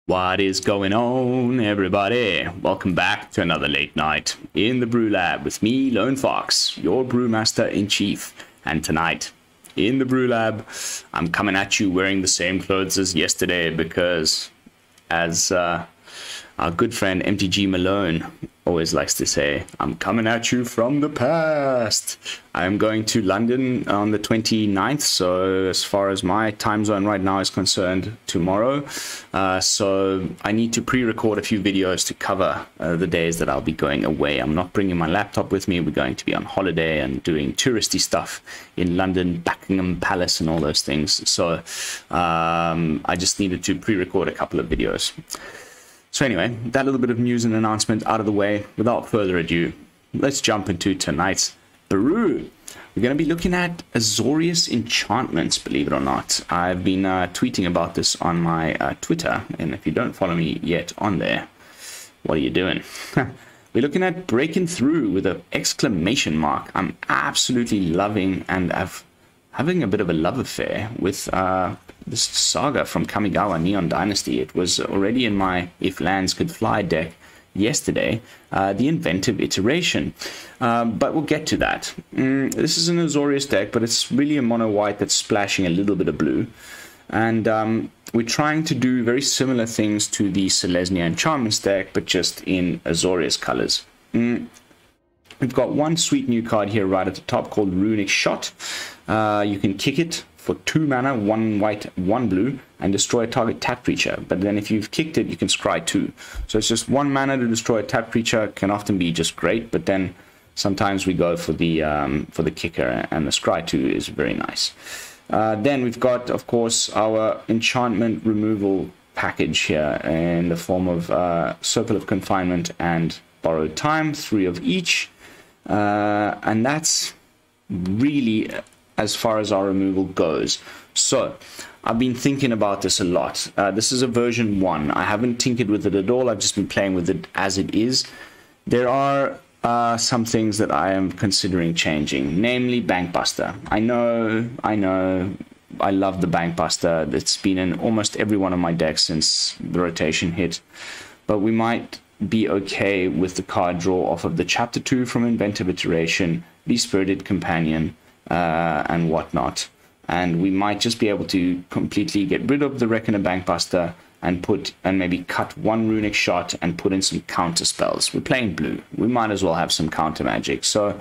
What is going on, everybody? Welcome back to another late night in the BrewLab with me, Lone Fox, your brewmaster-in-chief. And tonight, in the BrewLab, I'm coming at you wearing the same clothes as yesterday because, as our good friend MTG Malone always likes to say, I'm coming at you from the past. I'm going to London on the 29th, so as far as my time zone right now is concerned, tomorrow. So I need to pre-record a few videos to cover the days that I'll be going away. I'm not bringing my laptop with me. We're going to be on holiday and doing touristy stuff in London, Buckingham Palace and all those things. So I just needed to pre-record a couple of videos. So anyway, that little bit of news and announcement out of the way. Without further ado, let's jump into tonight's brew. We're going to be looking at Azorius Enchantments, believe it or not. I've been tweeting about this on my Twitter, and if you don't follow me yet on there, what are you doing? We're looking at Breaking Through with an exclamation mark. I'm absolutely loving and having a bit of a love affair with this saga from Kamigawa Neon Dynasty. It was already in my If Lands Could Fly deck yesterday, the Inventive Iteration, but we'll get to that. This is an Azorius deck, but it's really a mono white that's splashing a little bit of blue, and we're trying to do very similar things to the Selesnya Enchantments deck, but just in Azorius colors. We've got one sweet new card here right at the top called Runic Shot. You can kick it for 2 mana, 1 white, 1 blue, and destroy a target tap creature. But then if you've kicked it, you can scry 2. So it's just 1 mana to destroy a tap creature. Can often be just great, but then sometimes we go for the kicker, and the scry 2 is very nice. Then we've got, of course, our enchantment removal package here in the form of Circle of Confinement and Borrowed Time, 3 of each. And that's really as far as our removal goes. So I've been thinking about this a lot. This is a version 1. I haven't tinkered with it at all. I've just been playing with it as it is. There are some things that I am considering changing, namely Bankbuster. I know, I love the Bankbuster. It's been in almost every one of my decks since the rotation hit, but we might be okay with the card draw off of the Chapter 2 from Inventive Iteration, the Spirited Companion, and whatnot, and we might just be able to completely get rid of the Reckoner Bankbuster and maybe cut 1 Runic Shot and put in some counter spells. We're playing blue, we might as well have some counter magic, so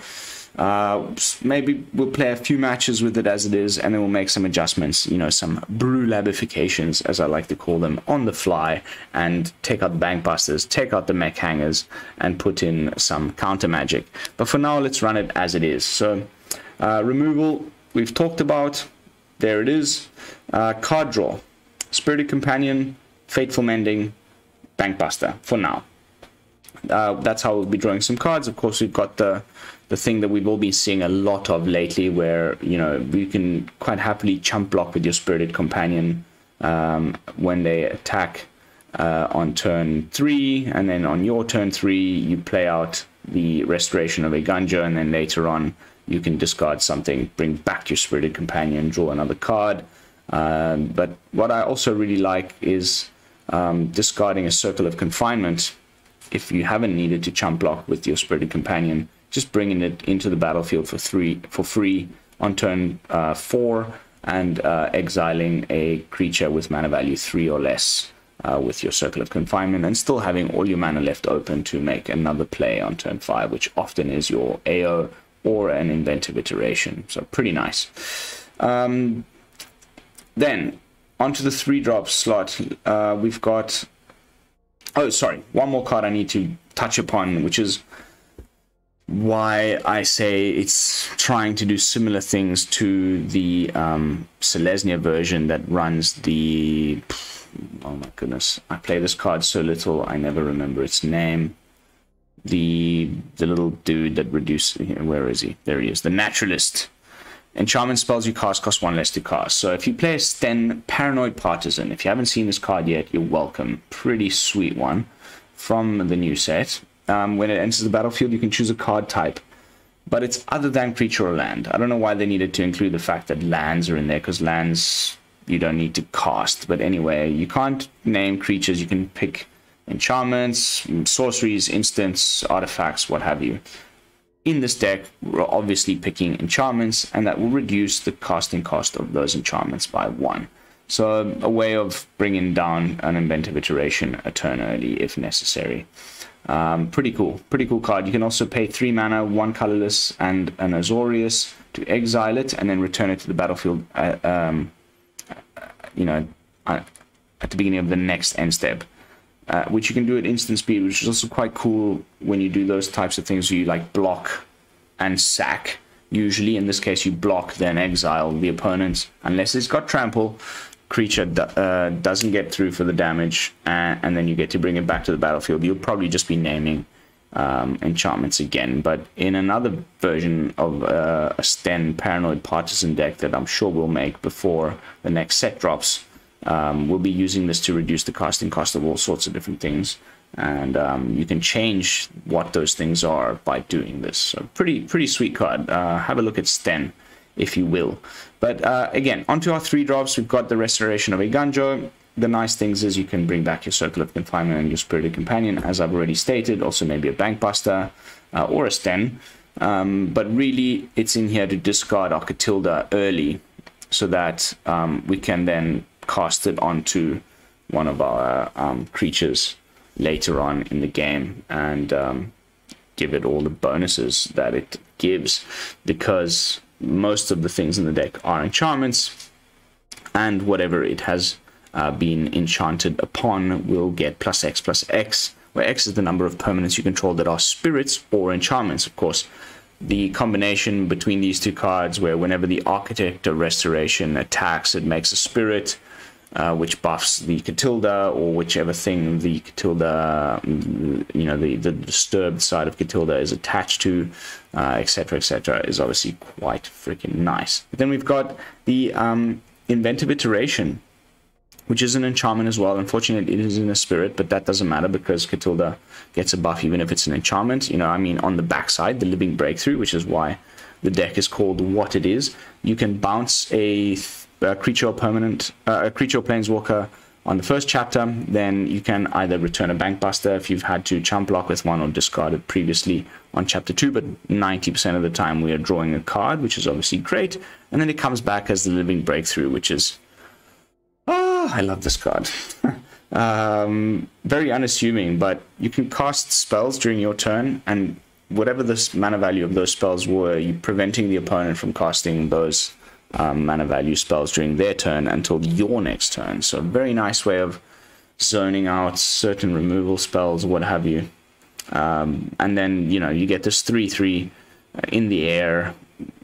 maybe we'll play a few matches with it as it is, and then we'll make some adjustments, you know, some BrewLabifications, as I like to call them, on the fly, and take out the Bankbusters, take out the Mech Hangers, and put in some counter magic. But for now, let's run it as it is. So removal, we've talked about. There it is. Card draw. Spirited Companion, Faithful Mending, Bankbuster, for now. That's how we'll be drawing some cards. Of course, we've got the thing that we've all been seeing a lot of lately, where, you know, you can quite happily chump block with your Spirited Companion when they attack on turn 3, and then on your turn 3, you play out the Restoration of Eiganjo, and then later on, you can discard something, bring back your Spirited Companion, draw another card. But what I also really like is discarding a Circle of Confinement. If you haven't needed to chump block with your Spirited Companion, just bringing it into the battlefield for free on turn 4, and exiling a creature with mana value 3 or less with your Circle of Confinement, and still having all your mana left open to make another play on turn 5, which often is your AO or an Inventive Iteration. So pretty nice. Then onto the 3-drop slot, we've got, oh sorry, one more card I need to touch upon, which is why I say it's trying to do similar things to the Selesnya version that runs the, oh my goodness, I play this card so little I never remember its name. The little dude that reduces, where is he? There he is, the Naturalist. Enchantment spells you cast cost 1 less to cast. So if you play a Stenn Paranoid Partisan, if you haven't seen this card yet, you're welcome. Pretty sweet one from the new set. When it enters the battlefield, you can choose a card type. but it's other than creature or land. I don't know why they needed to include the fact that lands are in there, because lands you don't need to cast. But anyway, you can't name creatures. You can pick enchantments, sorceries, instants, artifacts, what have you. In this deck, we're obviously picking enchantments, and that will reduce the casting cost of those enchantments by 1. So a way of bringing down an Inventive Iteration a turn early if necessary. Pretty cool card. You can also pay 3 mana, 1 colorless, and an Azorius to exile it, and then return it to the battlefield. You know, at the beginning of the next end step. Which you can do at instant speed, which is also quite cool when you do those types of things where you like block and sack. Usually, in this case, you block, then exile the opponent. Unless it's got trample, creature doesn't get through for the damage, and then you get to bring it back to the battlefield. You'll probably just be naming enchantments again. But in another version of a Stenn Paranoid Partisan deck that I'm sure we'll make before the next set drops, we'll be using this to reduce the casting cost of all sorts of different things, and you can change what those things are by doing this. So pretty sweet card. Have a look at Stenn if you will. But again, onto our 3 drops. We've got the Restoration of Eiganjo. The nice things is you can bring back your Circle of Confinement and your Spirited Companion, as I've already stated. Also maybe a Bankbuster or a Stenn, but really it's in here to discard our Katilda early, so that we can then cast it onto one of our creatures later on in the game, and give it all the bonuses that it gives, because most of the things in the deck are enchantments, and whatever it has been enchanted upon will get +X+X, where X is the number of permanents you control that are spirits or enchantments. Of course, the combination between these 2 cards, where whenever the Architect of Restoration attacks, it makes a spirit, which buffs the Katilda, or whichever thing the Katilda, you know, the disturbed side of Katilda is attached to, etc., is obviously quite freaking nice. But then we've got the Inventive Iteration, which is an enchantment as well. Unfortunately, it is in a spirit, but that doesn't matter because Katilda gets a buff even if it's an enchantment. You know, I mean, on the backside, the Living Breakthrough, which is why the deck is called what it is. You can bounce a creature or permanent, a creature or planeswalker on the first chapter. Then you can either return a Bankbuster if you've had to chump block with one, or discard it previously on chapter 2. But 90% of the time we are drawing a card, which is obviously great. And then it comes back as the Living Breakthrough, which is, oh, I love this card. Very unassuming, but you can cast spells during your turn, and whatever the mana value of those spells were, you're preventing the opponent from casting those mana value spells during their turn until your next turn. So a very nice way of zoning out certain removal spells, what have you. And then, you know, you get this 3/3 in the air,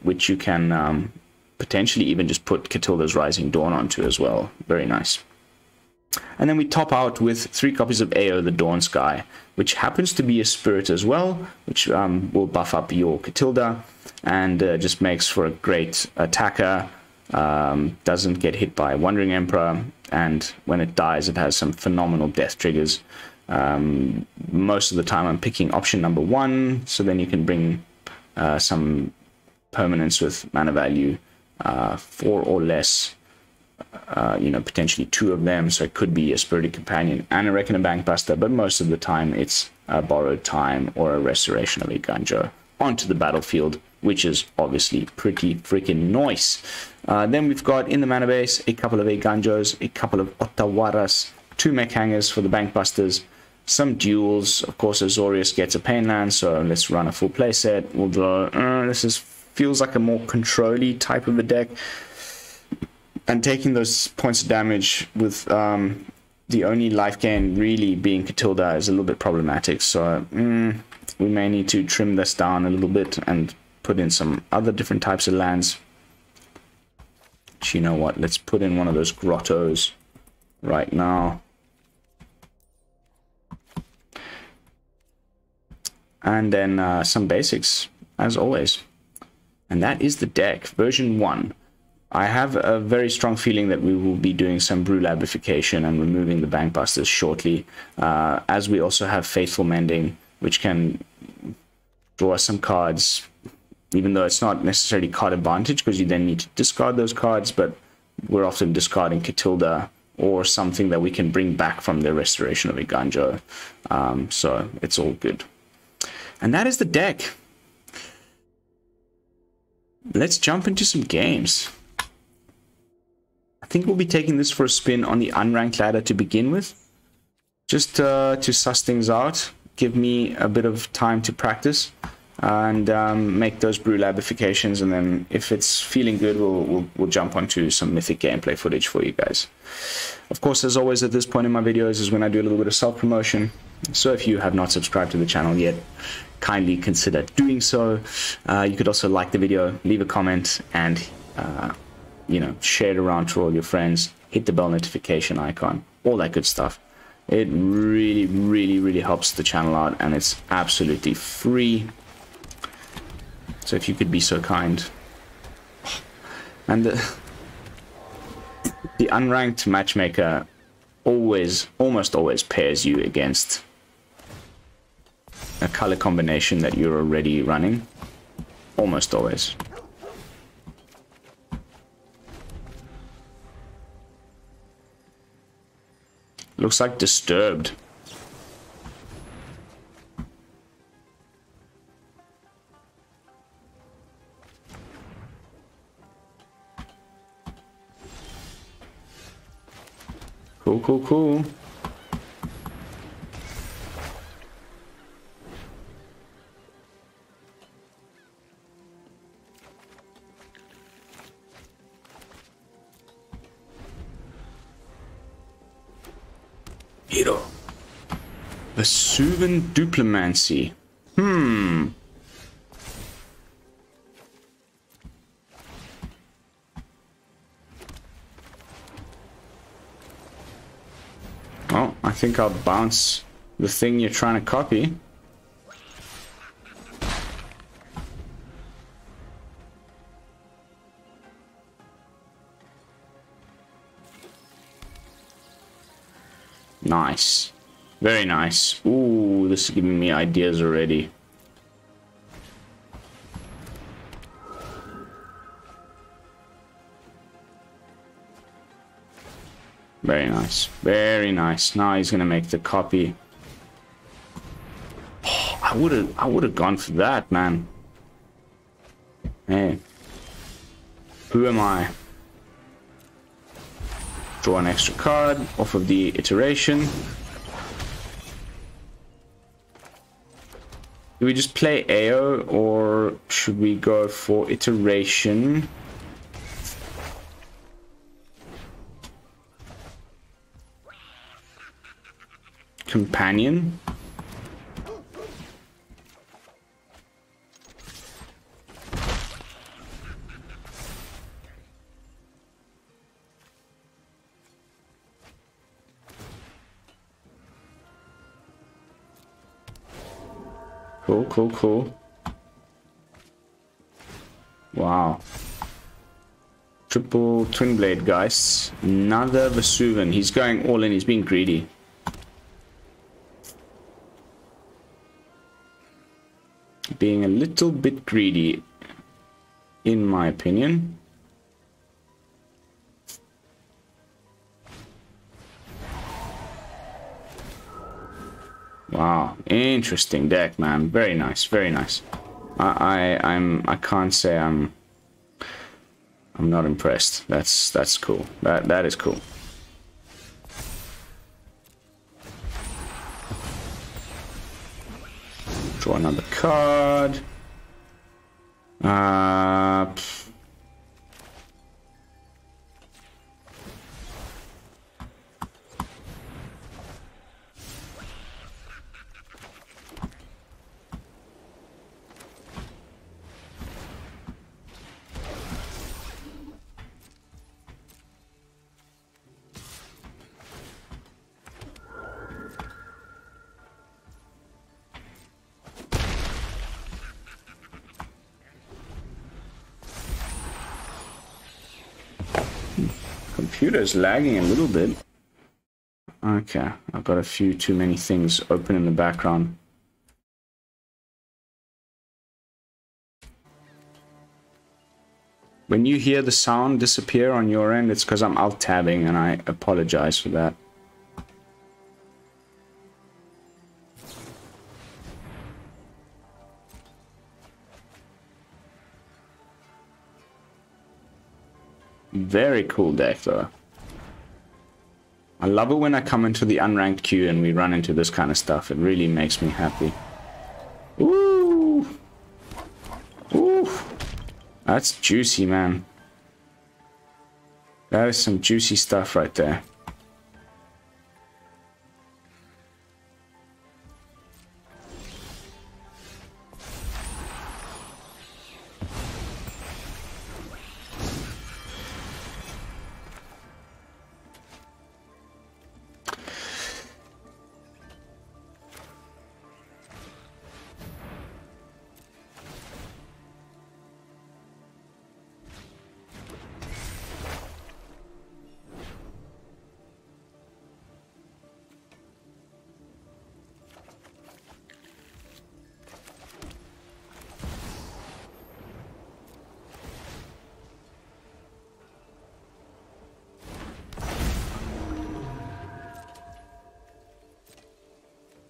which you can potentially even just put Katilda's Rising Dawn onto as well. Very nice. And then we top out with 3 copies of Ao the Dawn Sky, which happens to be a spirit as well, which will buff up your Katilda, and just makes for a great attacker. Doesn't get hit by Wandering Emperor, and when it dies, it has some phenomenal death triggers. Most of the time I'm picking option number 1, so then you can bring some permanents with mana value 4 or less. You know, potentially 2 of them, so it could be a Spirited Companion and a Reckoner Bankbuster, but most of the time it's a Borrowed Time or a Restoration of Eiganjo onto the battlefield, which is obviously pretty freaking nice. Then we've got in the mana base a couple of Eiganjos, a couple of Otawaras, 2 Mech Hangers for the Bankbusters, some duels. Of course, Azorius gets a Painland, so let's run a full playset. Although this feels like a more control-y type of a deck. And taking those points of damage with the only life gain really being Katilda is a little bit problematic. So we may need to trim this down a little bit and put in some other different types of lands. But you know what? Let's put in one of those grottos right now. And then some basics, as always. And that is the deck, version 1. I have a very strong feeling that we will be doing some BrewLabification and removing the Bankbusters shortly, as we also have Faithful Mending, which can draw us some cards even though it's not necessarily card advantage because you then need to discard those cards, but we're often discarding Katilda or something that we can bring back from the Restoration of Eiganjo. So it's all good. And that is the deck. Let's jump into some games. I think we'll be taking this for a spin on the unranked ladder to begin with, just to suss things out, give me a bit of time to practice and make those BrewLabifications, and then if it's feeling good, we'll jump onto some mythic gameplay footage for you guys. Of course, as always at this point in my videos is when I do a little bit of self-promotion, so if you have not subscribed to the channel yet, kindly consider doing so. You could also like the video, leave a comment, and you know, share it around to all your friends, hit the bell notification icon, all that good stuff. It really, really, really helps the channel out, and it's absolutely free. So if you could be so kind. And the unranked matchmaker almost always pairs you against a color combination that you're already running. Almost always. Looks like Disturbed. Cool, cool, cool. Hero. Vesuvan Duplomancy. Oh, I think I'll bounce the thing you're trying to copy. Nice. Very nice. Ooh, this is giving me ideas already. Very nice. Very nice. Now he's gonna make the copy. Oh, I would have gone for that, man. Hey. Who am I? Draw an extra card off of the iteration. Do we just play AO or should we go for iteration? Companion. Cool, cool, cool. Wow. Triple Twin Blade Geists. Another Vesuvan. He's going all in. He's being greedy. Being a little bit greedy, in my opinion. Wow, interesting deck, man. Very nice, very nice. I can't say I'm not impressed. That's cool. That is cool. Draw another card. Computer's lagging a little bit. Okay, I've got a few too many things open in the background. When you hear the sound disappear on your end, it's because I'm alt-tabbing, and I apologize for that. Very cool deck, though. I love it when I come into the unranked queue and we run into this kind of stuff. It really makes me happy. Ooh! Ooh! That's juicy, man. That is some juicy stuff right there.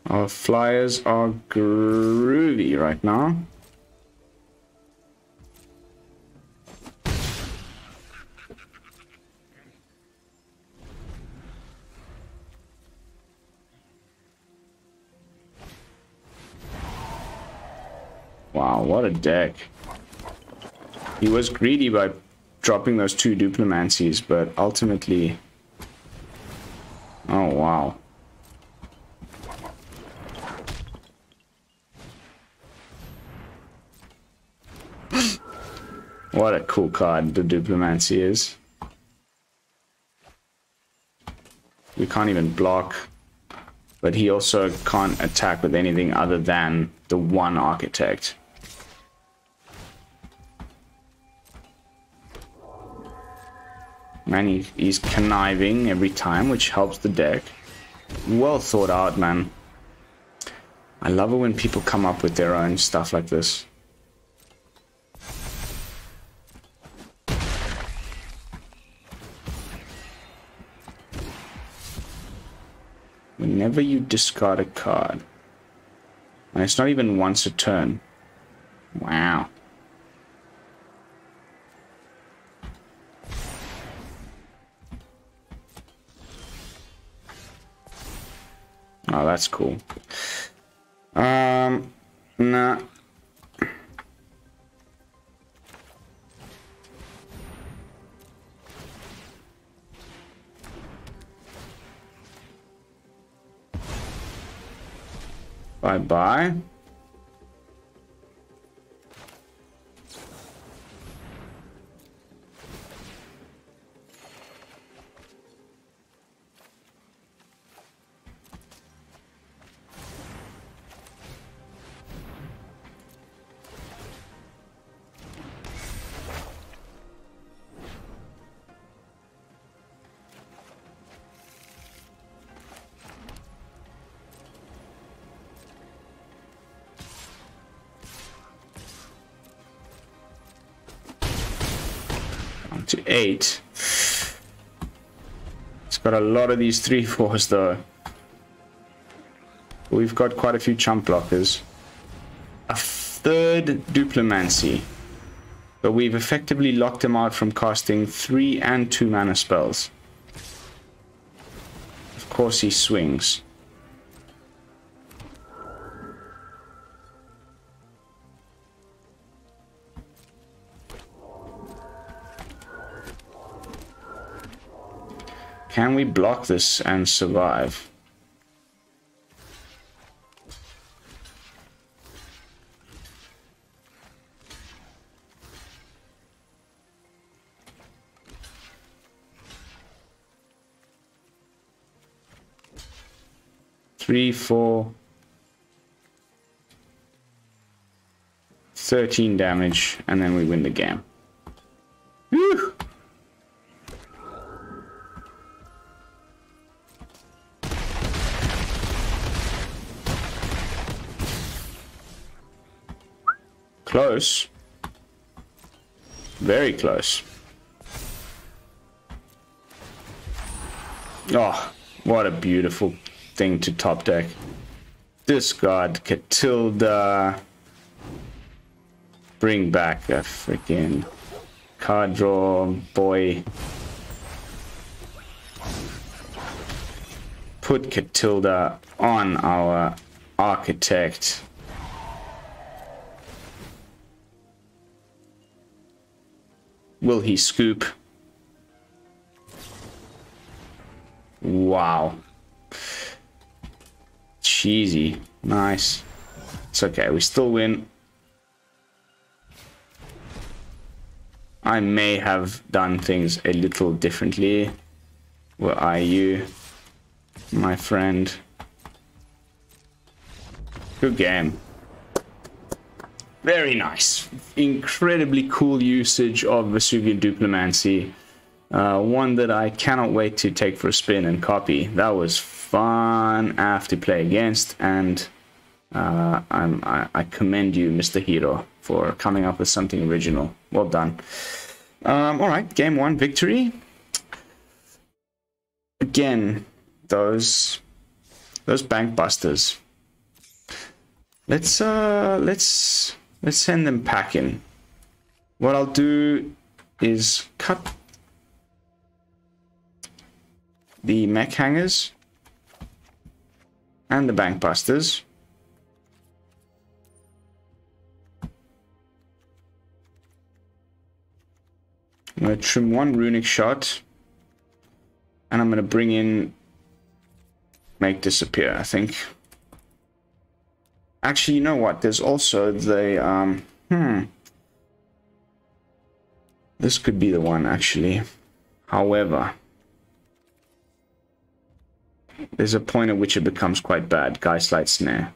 Our flyers are groovy right now. Wow, what a deck. He was greedy by dropping those 2 Duplimancies, but ultimately... Oh, wow. What a cool card the Duplimancy is. We can't even block, but he also can't attack with anything other than the 1 Architect. Man, he's conniving every time, which helps the deck. Well thought out, man. I love it when people come up with their own stuff like this. Whenever you discard a card, and it's not even once a turn. Wow. Oh, that's cool. Nah. Bye-bye. To 8. It's got a lot of these 3/4s though. We've got quite a few chump blockers. A 3rd Duplimancy. But we've effectively locked him out from casting 3 and 2 mana spells. Of course he swings. Can we block this and survive? Three, 4, 13 damage, and then we win the game. Woo! Close. Very close. Oh, what a beautiful thing to top deck. Discard Katilda. Bring back a freaking card draw, boy. Put Katilda on our architect. Will he scoop? Wow. Cheesy. Nice. It's okay, we still win. I may have done things a little differently. Where are you, my friend? Good game. Very nice. Incredibly cool usage of Vesuvian Duplimancy. One that I cannot wait to take for a spin and copy. That was fun AF to play against, and I commend you, Mr. Hero, for coming up with something original. Well done. Alright, game 1 victory. Again, those bank busters. Let's send them packing. What I'll do is cut the mech hangers and the bank busters. I'm going to trim one Runic Shot, and I'm going to bring in Make Disappear, I think. Actually, you know what? There's also the, this could be the one, actually. However, there's a point at which it becomes quite bad. Geistlight Snare.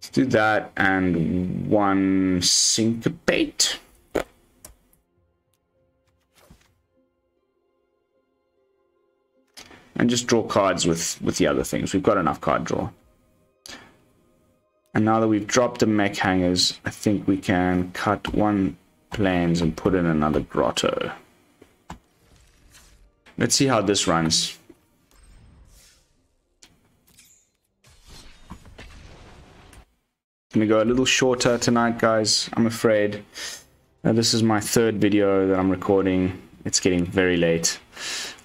Let's do that and one Syncopate. And just draw cards with the other things. We've got enough card draw. And now that we've dropped the mech hangers, I think we can cut one plains and put in another grotto. Let's see how this runs. Gonna go a little shorter tonight, guys. I'm afraid. This is my third video that I'm recording. It's getting very late.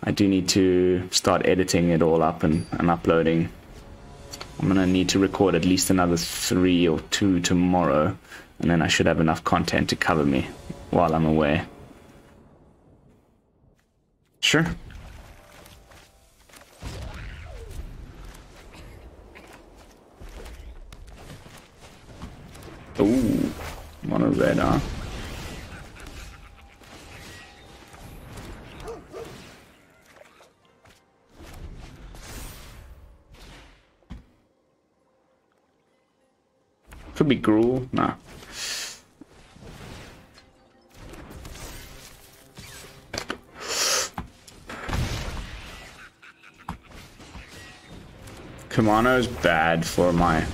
I do need to start editing it all up and uploading. I'm gonna need to record at least another 3 or 2 tomorrow, and then I should have enough content to cover me while I'm away. Sure. Ooh, mono red, huh? Could be gruel. Nah. Kamano's bad for my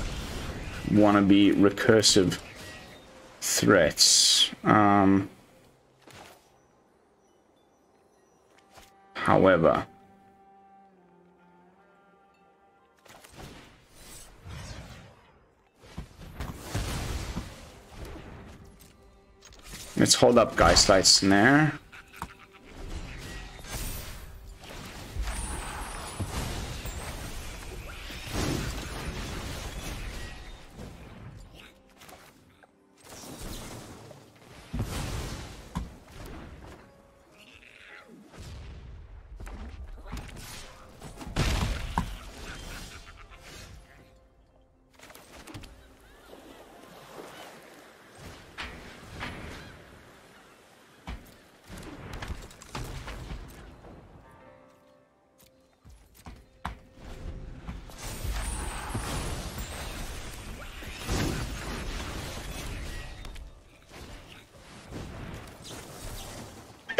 wannabe recursive threats. However, let's hold up Geistlight Snare.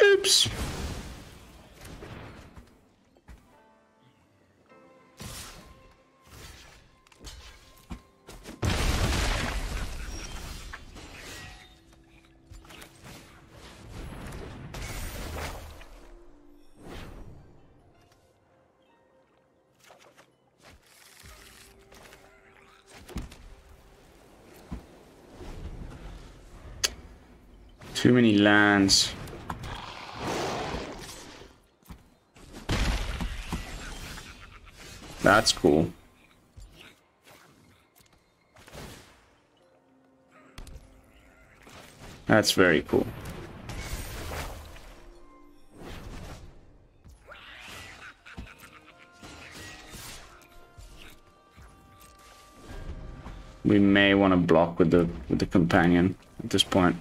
Oops. Too many lands. That's cool. That's very cool. We may want to block with the companion at this point.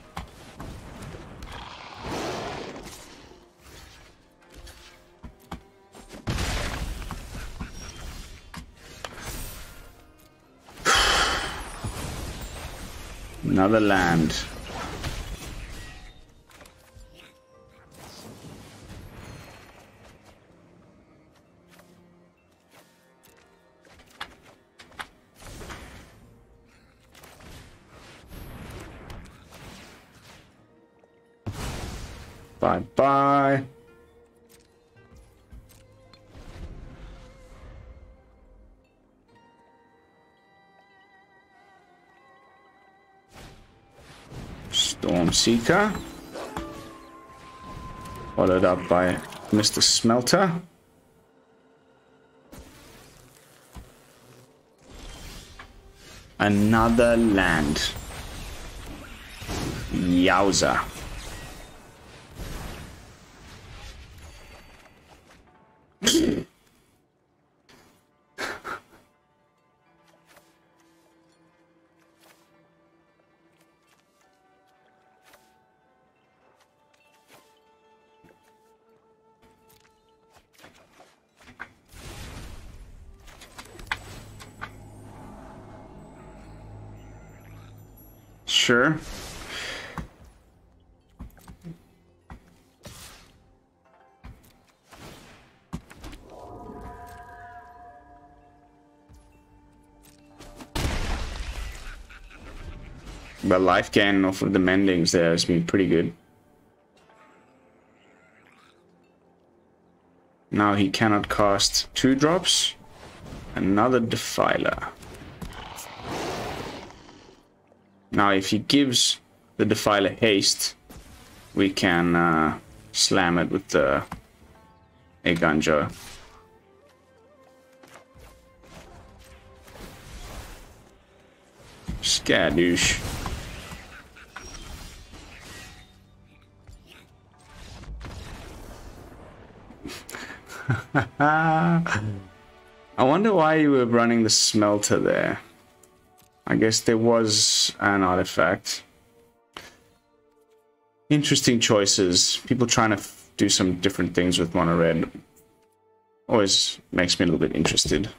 Another land. Bye-bye. Stormseeker. Followed up by Mr. Smelter. Another land. Yowza. Sure. But life gain off of the mendings there has been pretty good. Now he cannot cast 2 drops. Another Defiler. Now if he gives the Defiler haste, we can slam it with the Eiganjo. Skadoosh. I wonder why you were running the smelter there. I guess there was an artifact. Interesting choices. People trying to do some different things with mono red. Always makes me a little bit interested.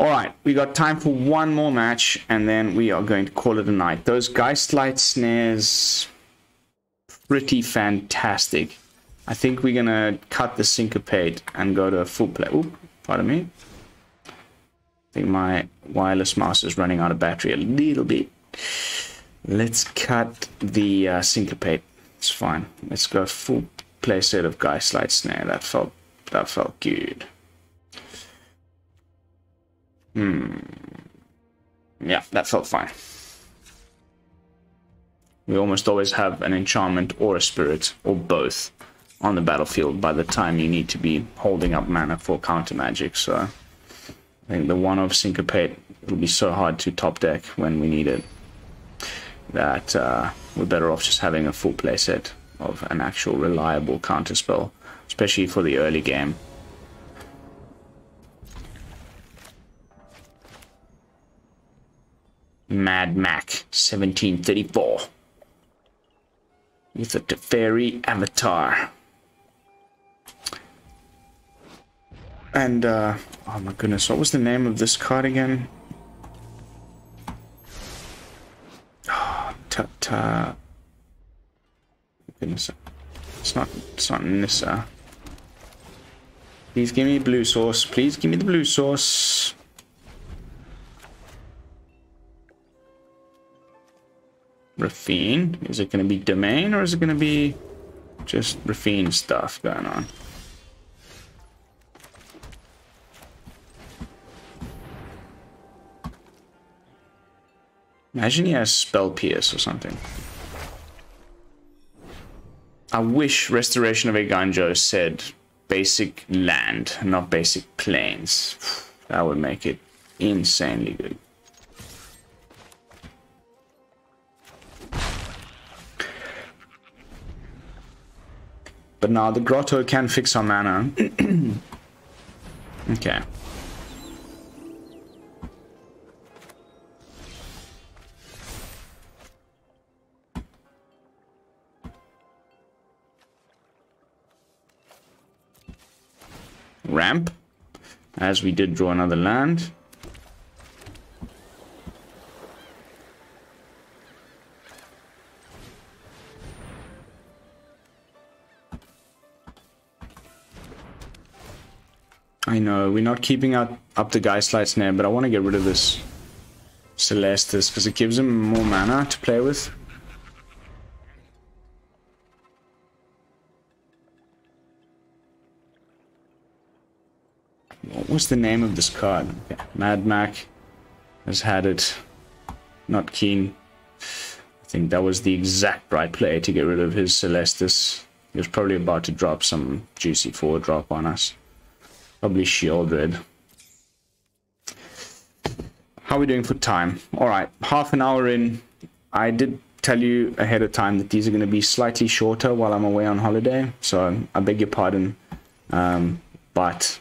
Alright, we got time for one more match and then we are going to call it a night. Those Geistlight Snares, pretty fantastic. I think we're going to cut the Syncopate and go to a full play. Oop, pardon me. I think my wireless mouse is running out of battery a little bit. Let's cut the Syncopate. It's fine. Let's go full play set of Geistlight Snare. That felt good. Yeah, that felt fine. We almost always have an enchantment or a spirit or both on the battlefield by the time you need to be holding up mana for counter magic. So I think the one of Syncopate, it'll be so hard to top deck when we need it that we're better off just having a full play set of an actual reliable counter spell, especially for the early game. Mad Mac 1734 with a Teferi avatar. And oh my goodness, what was the name of this card again? Oh, goodness, it's not Nissa. Please give me blue source. Please give me the blue source. Raffine. Is it going to be Domain or is it going to be just Raffine stuff going on? Imagine he has Spell Pierce or something. I wish Restoration of Eiganjo said basic land, not basic plains. That would make it insanely good. But now the grotto can fix our mana. Okay. Ramp, as we did draw another land. I know, we're not keeping up the Geistlight Snare, but I want to get rid of this Celestis because it gives him more mana to play with. What was the name of this card? Okay. Mad Mac has had it. Not keen. I think that was the exact right play to get rid of his Celestis. He was probably about to drop some juicy 4-drop on us. Probably Shieldred. How are we doing for time? Alright, half an hour in. I did tell you ahead of time that these are going to be slightly shorter while I'm away on holiday. So I beg your pardon. But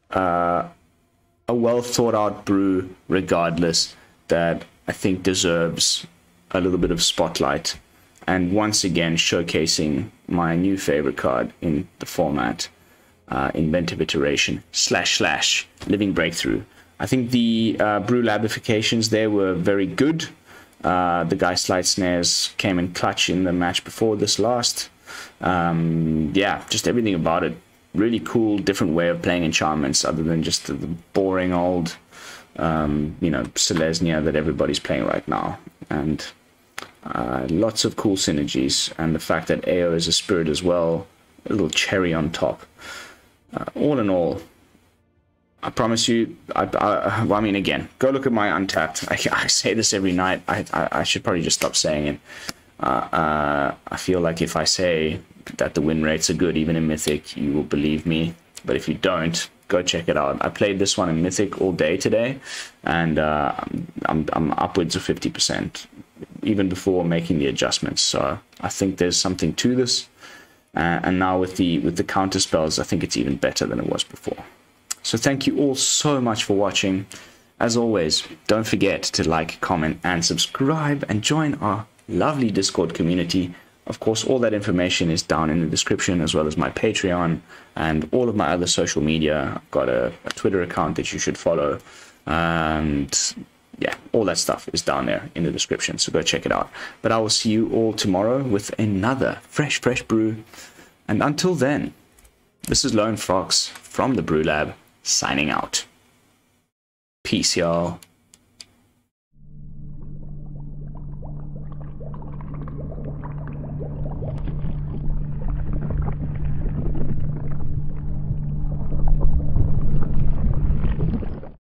a well thought out brew regardless that I think deserves a little bit of spotlight. And once again showcasing my new favorite card in the format. Inventive Iteration / Living Breakthrough. I think the BrewLabifications there were very good. The Geistlight Snares came in clutch in the match before this last. Yeah, just everything about it. Really cool, different way of playing enchantments other than just the boring old, you know, Selesnya that everybody's playing right now. And lots of cool synergies. And the fact that AO is a spirit as well, a little cherry on top. All in all, I promise you, I mean, again, go look at my Untapped. I say this every night. I should probably just stop saying it. I feel like if I say that the win rates are good, even in Mythic, you will believe me. But if you don't, go check it out. I played this one in Mythic all day today, and I'm upwards of 50%, even before making the adjustments. So I think there's something to this. And now with the counter spells, I think it's even better than it was before. So thank you all so much for watching. As always, don't forget to like, comment, and subscribe, and join our lovely Discord community. Of course, all that information is down in the description, as well as my Patreon and all of my other social media. I've got a Twitter account that you should follow. And yeah, all that stuff is down there in the description, so go check it out. But I will see you all tomorrow with another fresh brew. And until then, this is Lone Fox from the BrewLab, signing out. Peace, y'all.